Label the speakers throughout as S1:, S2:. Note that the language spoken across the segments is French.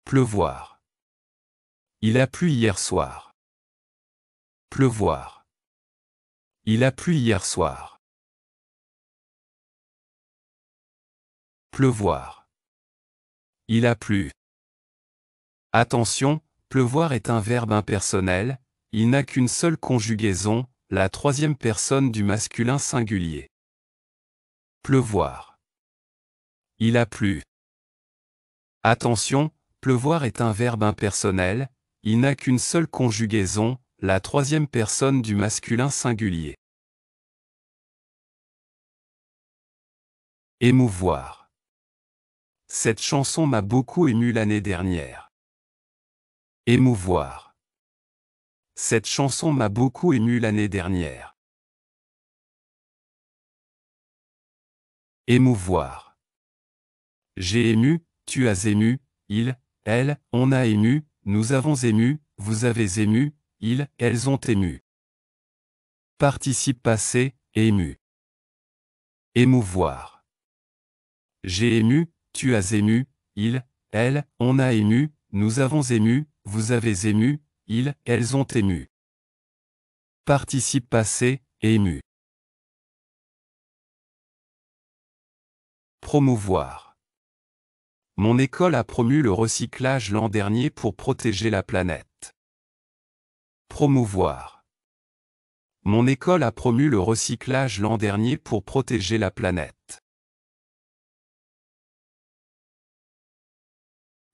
S1: Pleuvoir. Il a plu hier soir. Pleuvoir. Il a plu hier soir. Pleuvoir. Il a plu. Attention, pleuvoir est un verbe impersonnel, il n'a qu'une seule conjugaison, la troisième personne du masculin singulier. Pleuvoir. Il a plu. Attention, pleuvoir est un verbe impersonnel, il n'a qu'une seule conjugaison, la troisième personne du masculin singulier. Émouvoir. Cette chanson m'a beaucoup ému l'année dernière. Émouvoir. Cette chanson m'a beaucoup ému l'année dernière. Émouvoir. J'ai ému, tu as ému, il, elle, on a ému, nous avons ému, vous avez ému, ils, elles ont ému. Participe passé, ému. Émouvoir. J'ai ému, tu as ému, il, elle, on a ému, nous avons ému, vous avez ému, ils, elles ont ému. Participe passé, ému. Promouvoir. Mon école a promu le recyclage l'an dernier pour protéger la planète. Promouvoir. Mon école a promu le recyclage l'an dernier pour protéger la planète.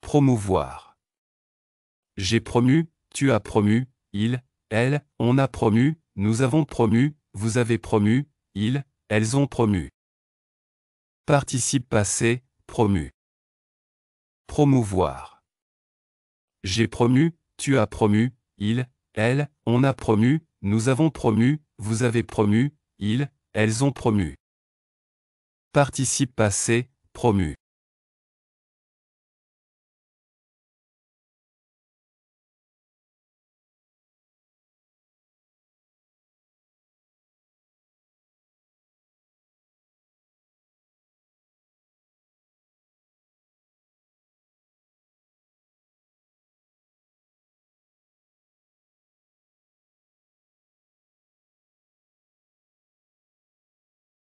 S1: Promouvoir. J'ai promu, tu as promu, il, elle, on a promu, nous avons promu, vous avez promu, ils, elles ont promu. Participe passé, promu. Promouvoir. J'ai promu, tu as promu, il, elle, on a promu, nous avons promu, vous avez promu, ils, elles ont promu. Participe passé, promu.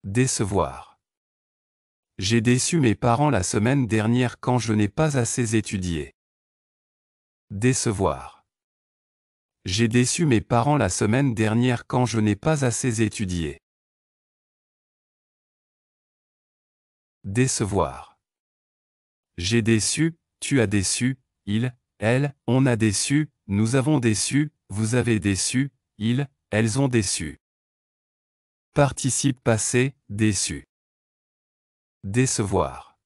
S1: Décevoir. J'ai déçu mes parents la semaine dernière quand je n'ai pas assez étudié. Décevoir. J'ai déçu mes parents la semaine dernière quand je n'ai pas assez étudié. Décevoir. J'ai déçu, tu as déçu, il, elle, on a déçu, nous avons déçu, vous avez déçu, ils, elles ont déçu. Participe passé, déçu. Décevoir.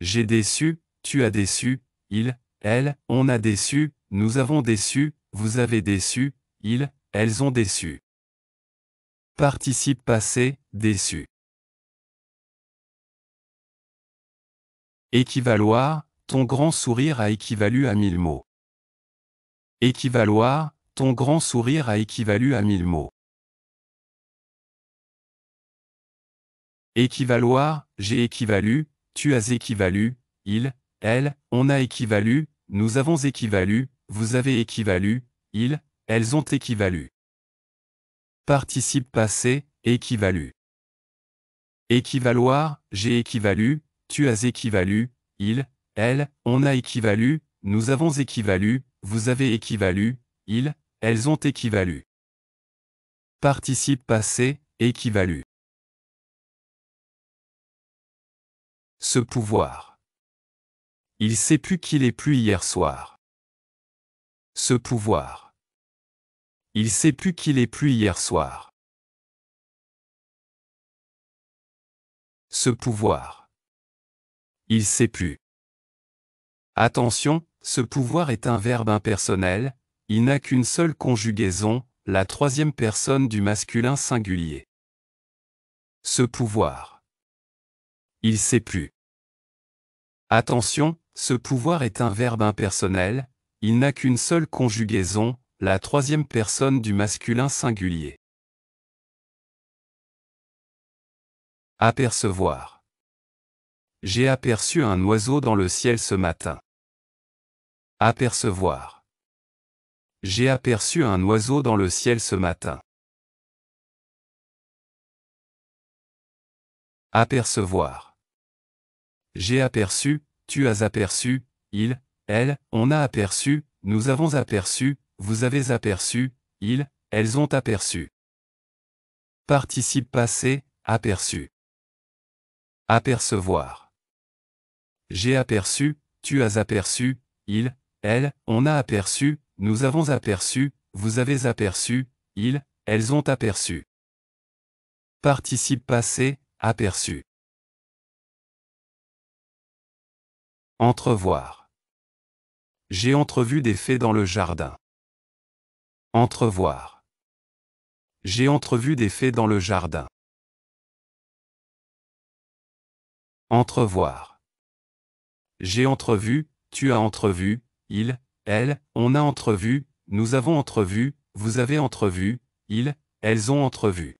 S1: J'ai déçu, tu as déçu, il, elle, on a déçu, nous avons déçu, vous avez déçu, ils, elles ont déçu. Participe passé, déçu. Équivaloir, ton grand sourire a équivalu à 1000 mots. Équivaloir, ton grand sourire a équivalu à 1000 mots. Équivaloir, j'ai équivalu, tu as équivalu, il, elle, on a équivalu, nous avons équivalu, vous avez équivalu, ils, elles ont équivalu. Participe passé, équivalu. Équivaloir, j'ai équivalu, tu as équivalu, il, elle, on a équivalu, nous avons équivalu, vous avez équivalu, ils, elles ont équivalu. Participe passé, équivalu. Ce pouvoir. Il sait plus qu'il est plus hier soir. Ce pouvoir. Il sait plus qu'il est plus hier soir. Ce pouvoir. Il sait plus. Attention, ce pouvoir est un verbe impersonnel, il n'a qu'une seule conjugaison, la troisième personne du masculin singulier. Ce pouvoir. Il sait plus. Attention, ce pouvoir est un verbe impersonnel, il n'a qu'une seule conjugaison, la troisième personne du masculin singulier. Apercevoir. J'ai aperçu un oiseau dans le ciel ce matin. Apercevoir. J'ai aperçu un oiseau dans le ciel ce matin. Apercevoir. J'ai aperçu, tu as aperçu, il, elle, on a aperçu, nous avons aperçu, vous avez aperçu, ils, elles ont aperçu. Participe passé, aperçu. Apercevoir. J'ai aperçu, tu as aperçu, il, elle, on a aperçu, nous avons aperçu, vous avez aperçu, ils, elles ont aperçu. Participe passé, aperçu. Entrevoir. J'ai entrevu des fées dans le jardin. Entrevoir. J'ai entrevu des fées dans le jardin. Entrevoir. J'ai entrevu, tu as entrevu, il, elle, on a entrevu, nous avons entrevu, vous avez entrevu, ils, elles ont entrevu.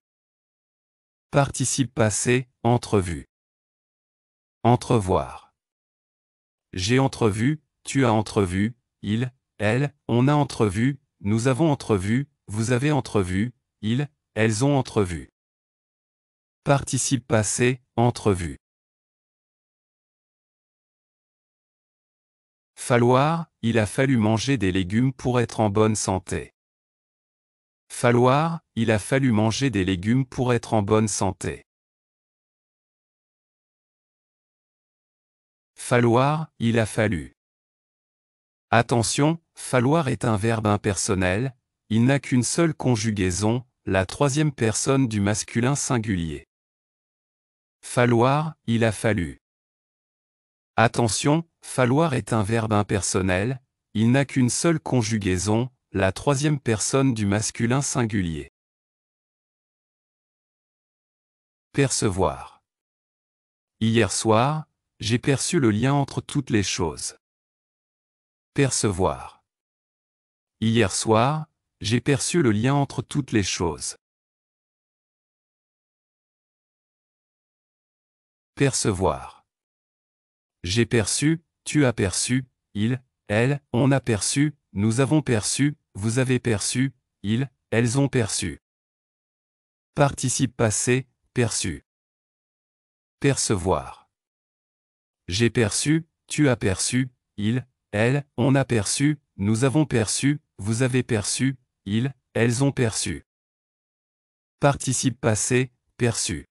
S1: Participe passé, entrevu. Entrevoir. J'ai entrevu, tu as entrevu, il, elle, on a entrevu, nous avons entrevu, vous avez entrevu, ils, elles ont entrevu. Participe passé, entrevu. Falloir, il a fallu manger des légumes pour être en bonne santé. Falloir, il a fallu manger des légumes pour être en bonne santé. Falloir, il a fallu. Attention, falloir est un verbe impersonnel, il n'a qu'une seule conjugaison, la troisième personne du masculin singulier. Falloir, il a fallu. Attention, falloir est un verbe impersonnel, il n'a qu'une seule conjugaison, la troisième personne du masculin singulier. Percevoir. Hier soir, j'ai perçu le lien entre toutes les choses. Percevoir. Hier soir, j'ai perçu le lien entre toutes les choses. Percevoir. J'ai perçu, tu as perçu, il, elle, on a perçu, nous avons perçu, vous avez perçu, ils, elles ont perçu. Participe passé, perçu. Percevoir. J'ai perçu, tu as perçu, il, elle, on a perçu, nous avons perçu, vous avez perçu, ils, elles ont perçu. Participe passé, perçu.